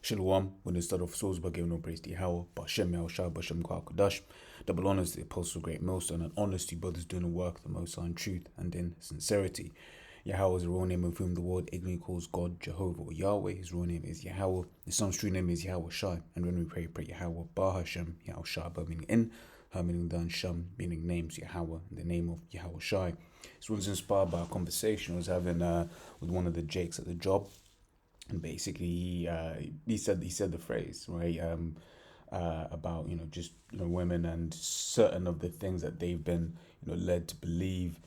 Shalom, when the start of souls by giving no praise to Yahweh, Bashem Yahushua, Bashem Kwakadash, double honors to the Apostle Great Millstone, and honors to brothers doing the work of the Most High in truth and in sincerity. Yahweh is the real name of whom the world ignorantly calls God, Jehovah, or Yahweh. His real name is Yahweh. His son's true name is Yahweh Shai. And when we pray Yahweh, Ba Hashem, Yahweh Shai, Ba meaning in, Ha meaning done, Shem meaning names, Yahweh, in the name of Yahweh Shai. This was inspired by a conversation I was having with one of the Jakes at the job. And basically, he said the phrase, right, about just women and certain of the things that they've been led to believe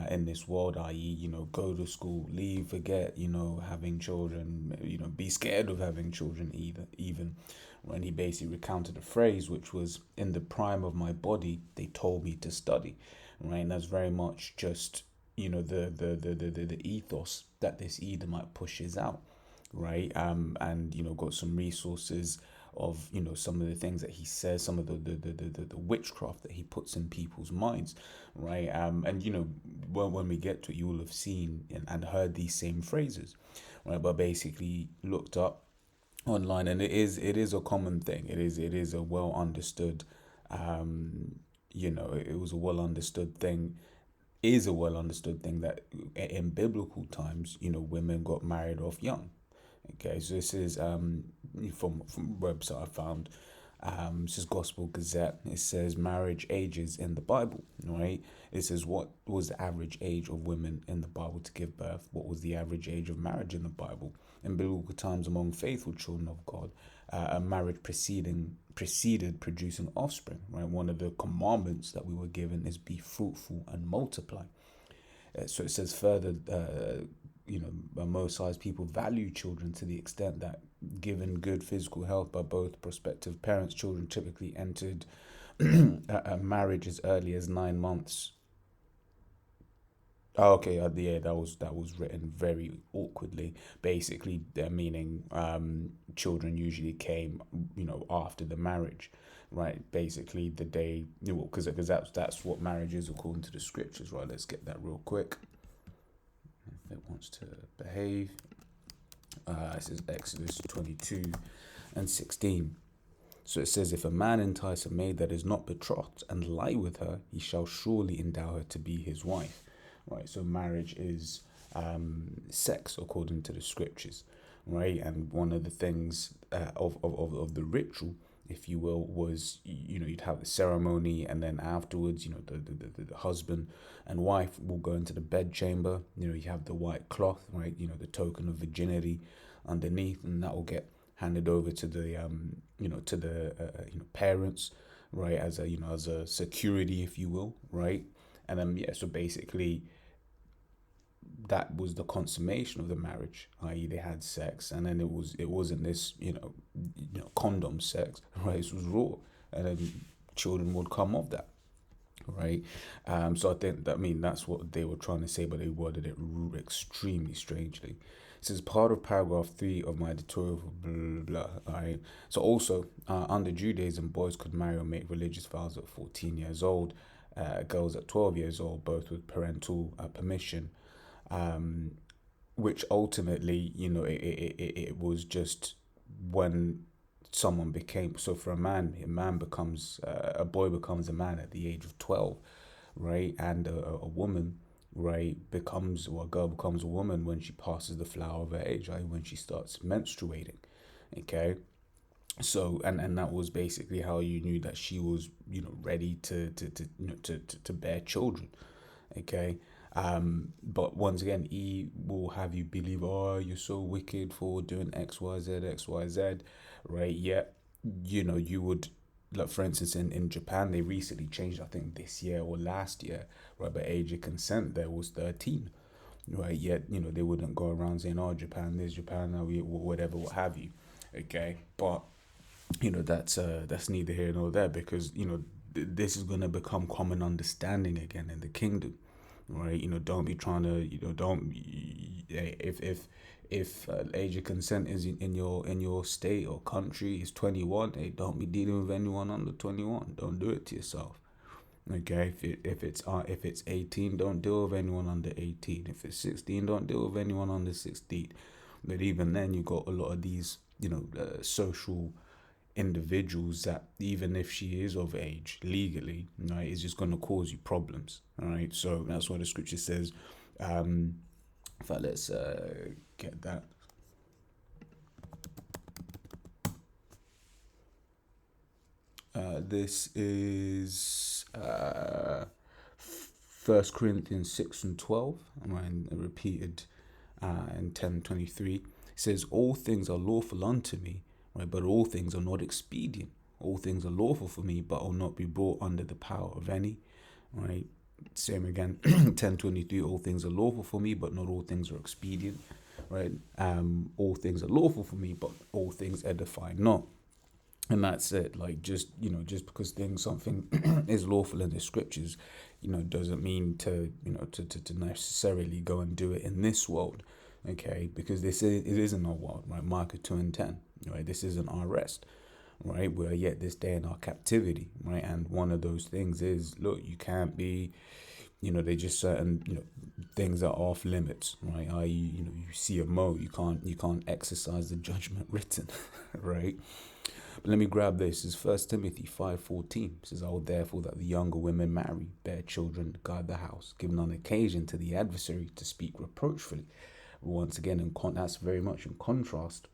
in this world, i.e. go to school, leave, forget having children, be scared of having children, even when he basically recounted a phrase which was, in the prime of my body they told me to study, right? And that's very much just the ethos that this Edomite pushes out, right? And got some resources of some of the things that he says, some of the witchcraft that he puts in people's minds, right? And when we get to it, you will have seen and heard these same phrases, right? But basically looked up online, and it is a common thing. It is a well understood it was a well understood thing is a well understood thing that in biblical times women got married off young. Okay, so this is from a website I found. This is Gospel Gazette. It says marriage ages in the Bible, right? It says, what was the average age of women in the Bible to give birth? What was the average age of marriage in the Bible? In biblical times, among faithful children of God, a marriage preceded producing offspring, right? One of the commandments that we were given is be fruitful and multiply. So it says further, most High's people value children to the extent that, given good physical health by both prospective parents, children typically entered a marriage as early as 9 months. Oh, okay, yeah, that was written very awkwardly. Basically, they're meaning children usually came, after the marriage, right? Basically, the day, because that's what marriage is according to the scriptures, right? Let's get that real quick. If it wants to behave, this is Exodus 22:16. So it says, if a man entice a maid that is not betrothed and lie with her, he shall surely endow her to be his wife. Right, so marriage is sex according to the scriptures, right? And one of the things of the ritual, if you will, was you'd have the ceremony, and then afterwards, the husband and wife will go into the bedchamber. You have the white cloth, right? The token of virginity underneath, and that will get handed over to the parents, right? As a security, if you will, right? And then so basically, that was the consummation of the marriage, i.e. they had sex, and then it wasn't this condom sex, right? This was raw, and then children would come of that, right? So I think that's what they were trying to say, but they worded it extremely strangely. This is part of paragraph 3 of my editorial for blah, blah, blah. All right. So also, under Judaism, boys could marry or make religious vows at 14 years old, girls at 12 years old, both with parental permission, which ultimately, it was just when someone became, so for a boy becomes a man at the age of 12, right? And a woman, right, a girl becomes a woman when she passes the flower of her age, right? When she starts menstruating, okay? So and that was basically how you knew that she was ready to bear children, okay? But once again, he will have you believe, oh, you're so wicked for doing XYZ, right? Yet you would, like, for instance, in Japan, they recently changed, I think this year or last year, right? But age of consent there was 13, right? Yet they wouldn't go around saying, oh, Japan this, Japan that, whatever, what have you, okay? But that's neither here nor there, because this is going to become common understanding again in the kingdom, right? Don't be trying to don't, if age of consent is in your state or country is 21, hey, don't be dealing with anyone under 21. Don't do it to yourself, okay? If it's 18, don't deal with anyone under 18. If it's 16, don't deal with anyone under 16. But even then, you got a lot of these social individuals that even if she is of age legally, right, is just going to cause you problems. All right, so that's what the scripture says. In fact, let's get that. This is 1 Corinthians 6 and 12, and repeated in 10:23. It says, all things are lawful unto me, right, but all things are not expedient. All things are lawful for me, but will not be brought under the power of any. Right. Same again, 10:23. All things are lawful for me, but not all things are expedient. Right. All things are lawful for me, but all things edify not. And that's it. Like, just because something is lawful in the scriptures, doesn't mean to necessarily go and do it in this world. Okay, because it isn't our world, right? Micah 2 and 10, right? This isn't our rest, right? We're yet this day in our captivity, right? And one of those things is, look, you can't be, they just certain, things are off limits, right? I.e., you see a mo, you can't exercise the judgment written, right? But let me grab this. This is 1 Timothy 5:14. It says, I will therefore that the younger women marry, bear children, guard the house, giving on occasion to the adversary to speak reproachfully. Once again, that's very much in contrast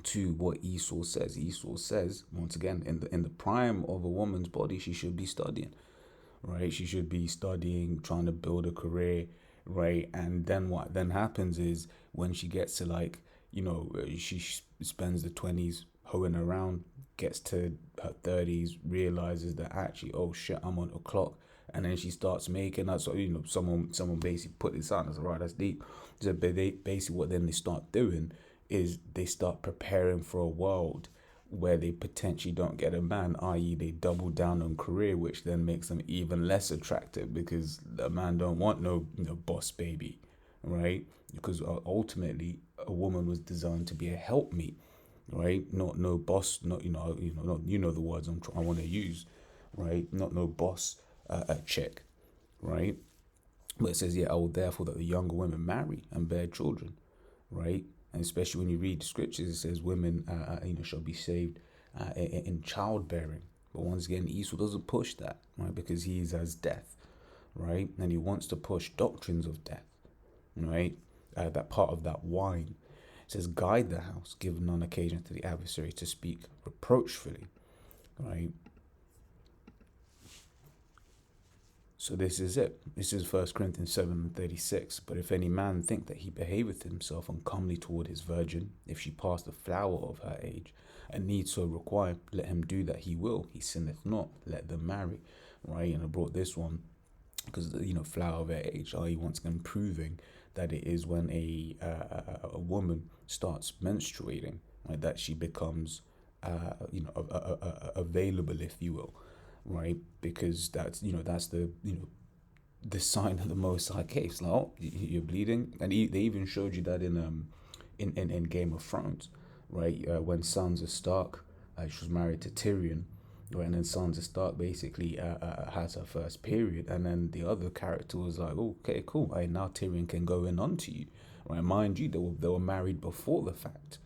to what Esau says. Esau says, once again, in the prime of a woman's body, she should be studying, right? She should be studying, trying to build a career, right? And then what then happens is when she gets to she spends the 20s hoeing around, gets to her 30s, realizes that actually, oh shit, I'm on the clock. And then she starts making that. So, someone basically put this on. That's right, that's deep. So basically what then they start doing is they start preparing for a world where they potentially don't get a man, i.e. they double down on career, which then makes them even less attractive because the man don't want no boss baby, right? Because ultimately a woman was designed to be a helpmeet, right? Not no boss, not the words I want to use, right? Not no boss, a chick, right? But it says, I will therefore that the younger women marry and bear children, right? And especially when you read the scriptures, it says women, shall be saved in childbearing. But once again, Esau doesn't push that, right? Because he is as death, right? And he wants to push doctrines of death, right? That part of that wine. It says, guide the house, give none occasion to the adversary to speak reproachfully, right? So this is it. This is 1 Corinthians 7:36. But if any man think that he behaveth himself uncomely toward his virgin, if she pass the flower of her age, and need so require, let him do that he will. He sinneth not. Let them marry, right? And I brought this one because flower of her age, i.e. once again proving that it is when a woman starts menstruating, right, that she becomes available, if you will, right? Because that's the sign of the Most High case. Like, oh, you're bleeding, and they even showed you that in Game of Thrones, right? When Sansa Stark, she was married to Tyrion, right? And then Sansa Stark basically has her first period, and then the other character was like, oh, okay, cool. Now Tyrion can go in onto you, right? Mind you, they were married before the fact.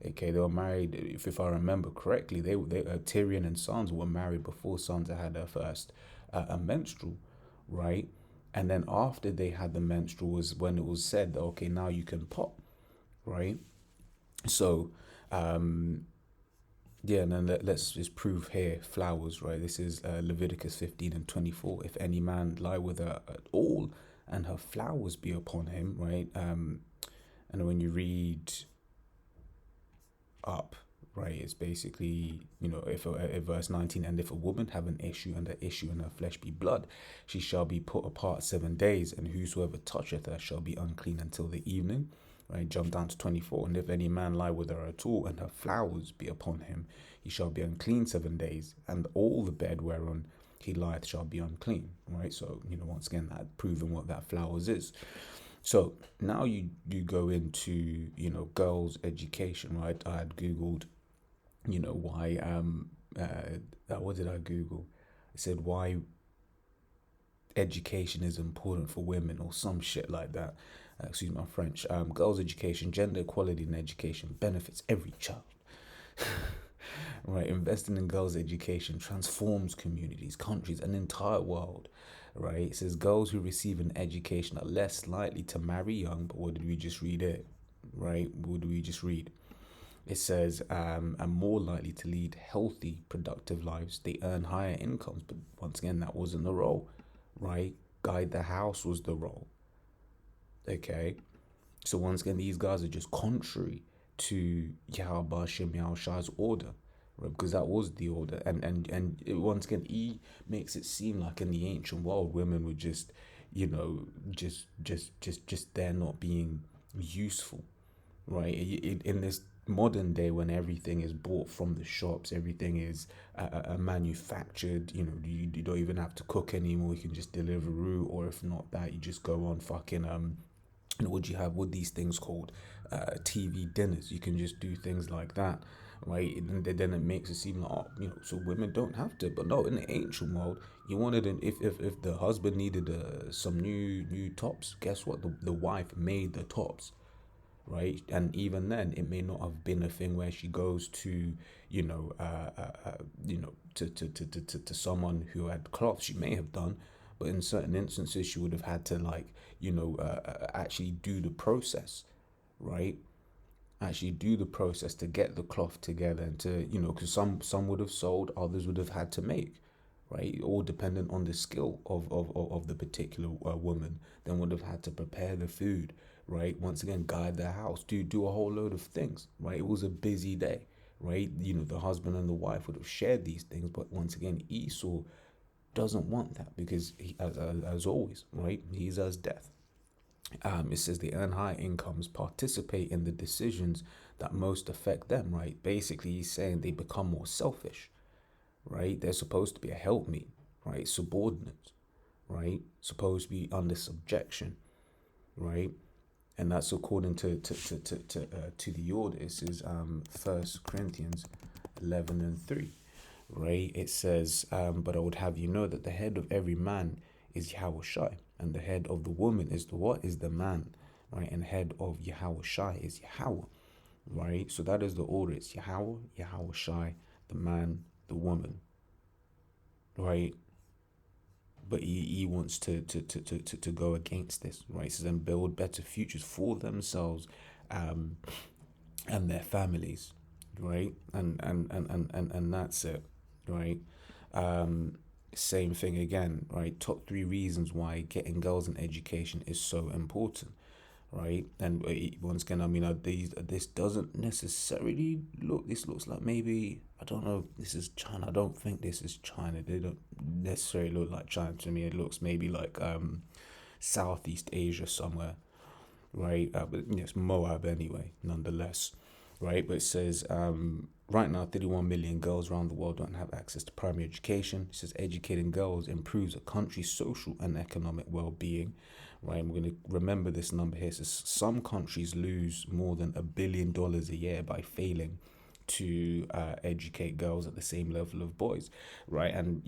Okay, they were married. If I remember correctly, they Tyrion and Sansa were married before Sansa had her first a menstrual, right? And then after they had the menstrual was when it was said that, okay, now you can pop, right? So, and then let's just prove here flowers, right? This is Leviticus 15:24. If any man lie with her at all, and her flowers be upon him, right? And when you read up, right, it's basically, if verse 19, and if a woman have an issue, and the issue in her flesh be blood, she shall be put apart 7 days, and whosoever toucheth her shall be unclean until the evening, right? Jump down to 24. And if any man lie with her at all, and her flowers be upon him, he shall be unclean 7 days, and all the bed whereon he lieth shall be unclean, right? So once again, that proving what that flowers is. So now you go into girls' education, right? I had googled why what did I google? I said why education is important for women or some shit like that. Excuse my French. Girls' education, gender equality in education benefits every child, right? Investing in girls' education transforms communities, countries, an entire world, right? It says girls who receive an education are less likely to marry young. But what did we just read it? Right? What did we just read? It says, are more likely to lead healthy, productive lives. They earn higher incomes. But once again, that wasn't the role, right? Guide the house was the role. Okay. So once again, these guys are just contrary to Yahweh Bashim Shah's order, right? Because that was the order, and once again, he makes it seem like in the ancient world, women were just, just there not being useful, right? In this modern day, when everything is bought from the shops, everything is manufactured. You don't even have to cook anymore. You can just deliver route, or if not that, you just go on fucking what you have with these things called TV dinners. You can just do things like that, right? And then it makes it seem like, so women don't have to. But no, in the ancient world, you wanted if the husband needed some new tops, guess what? The wife made the tops, right? And even then, it may not have been a thing where she goes to, to someone who had cloth. She may have done, but in certain instances, she would have had to actually do the process, right? Actually do the process to get the cloth together and to, because some would have sold, others would have had to make, right? All dependent on the skill of the particular woman. Then would have had to prepare the food, right? Once again, guide the house, do a whole load of things, right? It was a busy day, right? The husband and the wife would have shared these things, but once again, Esau doesn't want that because he, as always, right? He's as death. It says they earn high incomes, participate in the decisions that most affect them, right? Basically, he's saying they become more selfish, right? They're supposed to be a helpmeet, right? Subordinate, right? Supposed to be under subjection, right? And that's according to the order. It says 1 Corinthians 11:3, right? It says, but I would have you know that the head of every man is Yahweh Shai, and the head of the woman is the what? Is the man, right? And head of Yahweh Shai is Yahweh, right? So that is the order. It's Yahweh, Yahweh Shai, the man, the woman, right? But he wants to go against this, right? So then build better futures for themselves and their families, right? And that's it, right? Same thing again, right? Top 3 reasons why getting girls an education is so important, right? And once again, I mean, this doesn't necessarily look. This looks like maybe, I don't know. This is China. I don't think this is China. They don't necessarily look like China to me. It looks maybe like Southeast Asia somewhere, right? But it's Moab anyway, nonetheless, right? But it says right now 31 million girls around the world don't have access to primary education. It says educating girls improves a country's social and economic well-being, right? And we're going to remember this number here. It says some countries lose more than $1 billion a year by failing to educate girls at the same level of boys, right? And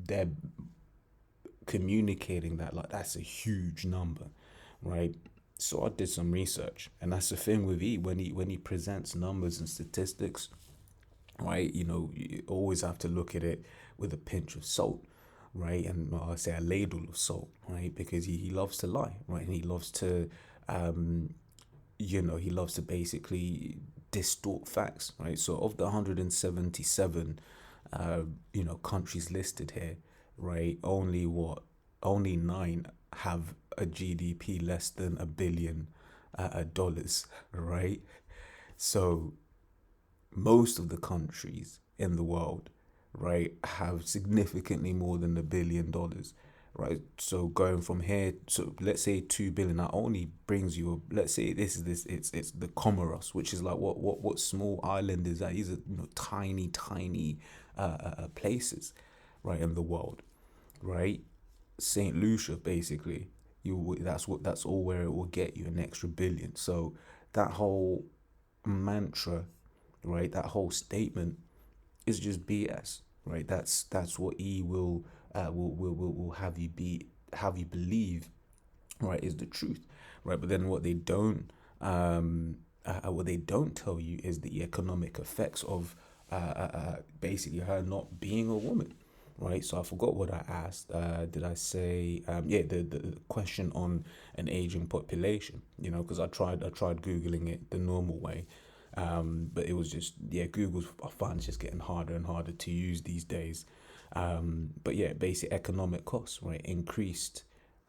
they're communicating that like that's a huge number, right? So I did some research, and that's the thing with when he presents numbers and statistics, right? You always have to look at it with a pinch of salt, right? And I say a ladle of salt, right? Because he loves to lie, right? And he loves to he loves to basically distort facts, right? So of the 177 countries listed here, right, only 9 have a GDP less than $1 billion dollars, right? So most of the countries in the world, right, have significantly more than $1 billion dollars, right? So going from here, so let's say 2 billion, that only brings you let's say it's the Comoros, which is like what small island is that? These are tiny places, right, in the world, right? Saint Lucia, basically, that's all where it will get you an extra billion. So that whole mantra, right, that whole statement is just BS, right? That's what he will have you believe, right, is the truth, right? But then what they don't tell you is the economic effects of basically her not being a woman, right? So I forgot what I asked. Did I say yeah, the question on an aging population? You know, because I tried googling it the normal way, but it was just yeah, Google's I find it's just getting harder and harder to use these days. But yeah, basic economic costs, right? Increased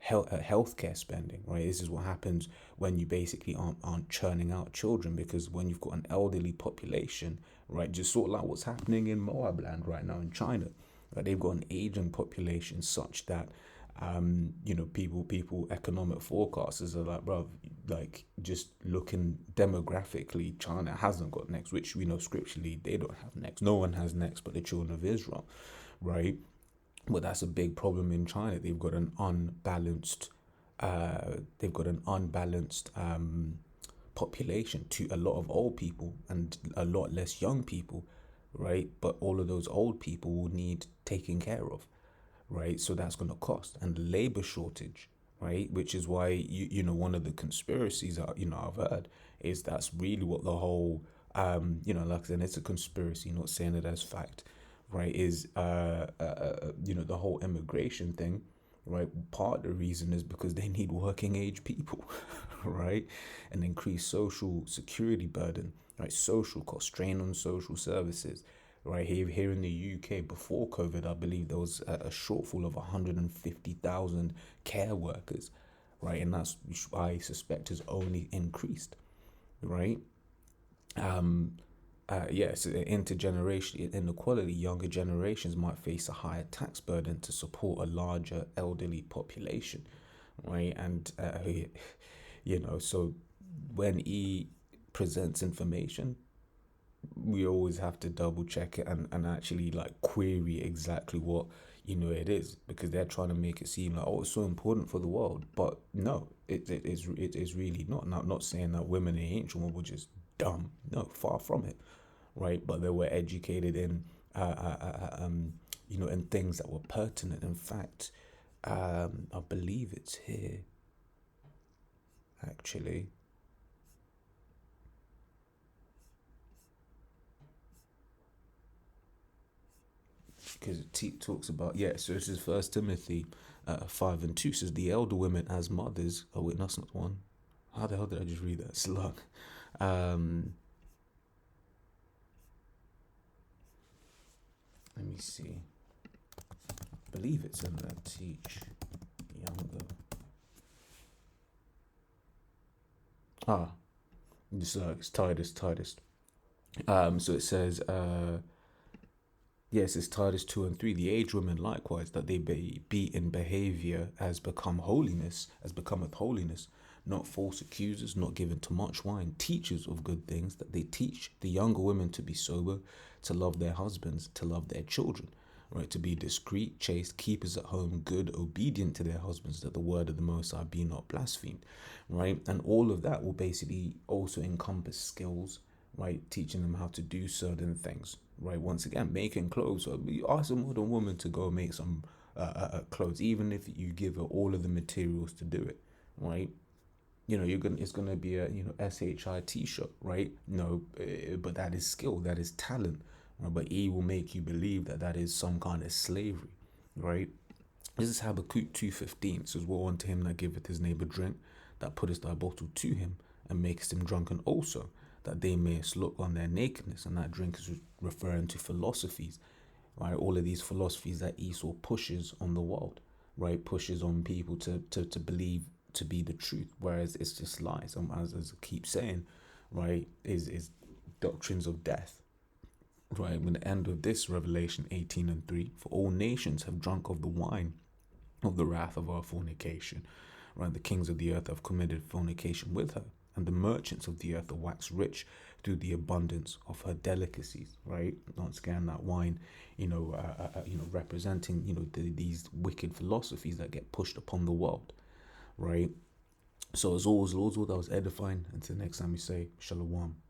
healthcare spending, right? This is what happens when you basically aren't churning out children, because when you've got an elderly population, right, just sort of like what's happening in Moab land right now in China, right? They've got an aging population such that you know, people economic forecasters are like, bro, like just looking demographically, China hasn't got next, which we know scripturally they don't have next. No one has next but the children of Israel, right? But that's a big problem in China. They've got an unbalanced population to a lot of old people and a lot less young people, right? But all of those old people will need taken care of, right? So that's going to cost, and labor shortage, right? Which is why you know, one of the conspiracies that you know I've heard is that's really what the whole you know, like I said, it's a conspiracy, not saying it as fact, right? Is you know, the whole immigration thing, right? Part of the reason is because they need working age people, right? An increased social security burden, right? Social cost, strain on social services, right? Here in the UK before COVID, I believe there was a shortfall of 150,000 care workers, right? And that's, I suspect, has only increased, right? Yes, intergenerational inequality. Younger generations might face a higher tax burden to support a larger elderly population, right? And you know, so when he presents information, we always have to double check it and actually like query exactly what you know it is, because they're trying to make it seem like, oh, it's so important for the world, but no, it is really not. Now, not saying that women in ancient world were just dumb, no, far from it, right? But they were educated in you know, in things that were pertinent. In fact, I believe it's here actually, because it talks about, yeah, so this is First Timothy 5:2 says the elder women as mothers. Oh wait, that's not one. How the hell did I just read that? Slug. Um, Let me see. I believe it's in there. Teach younger. Ah, it's Titus. So it says, yes, it's Titus 2 and 3. The aged women likewise, that they be in behavior as becometh holiness, not false accusers, not given to much wine, teachers of good things, that they teach the younger women to be sober, to love their husbands, to love their children, right? To be discreet, chaste, keepers at home, good, obedient to their husbands, that the word of the Most High be not blasphemed, right? And all of that will basically also encompass skills, right? Teaching them how to do certain things, right? Once again, making clothes. So you ask a modern woman to go make some clothes, even if you give her all of the materials to do it, right? You know, it's gonna be a, you know, SHI t-shirt, right? No, but that is skill, that is talent, right? But he will make you believe that that is some kind of slavery, right? This is Habakkuk 2:15. It says, woe unto him that giveth his neighbor drink, that putteth thy bottle to him, and makest him drunken also, that they mayest look on their nakedness. And that drink is referring to philosophies, right? All of these philosophies that Esau pushes on the world, right? Pushes on people to believe to be the truth, whereas it's just lies. As I keep saying, right, is doctrines of death, right? When the end of this, Revelation 18 and 3, for all nations have drunk of the wine of the wrath of our fornication, right? The kings of the earth have committed fornication with her, and the merchants of the earth are waxed rich through the abundance of her delicacies, right? Once again, that wine, you know, representing, you know, these wicked philosophies that get pushed upon the world, right? So as always, Lord, that was edifying. Until next time, we say Shalom.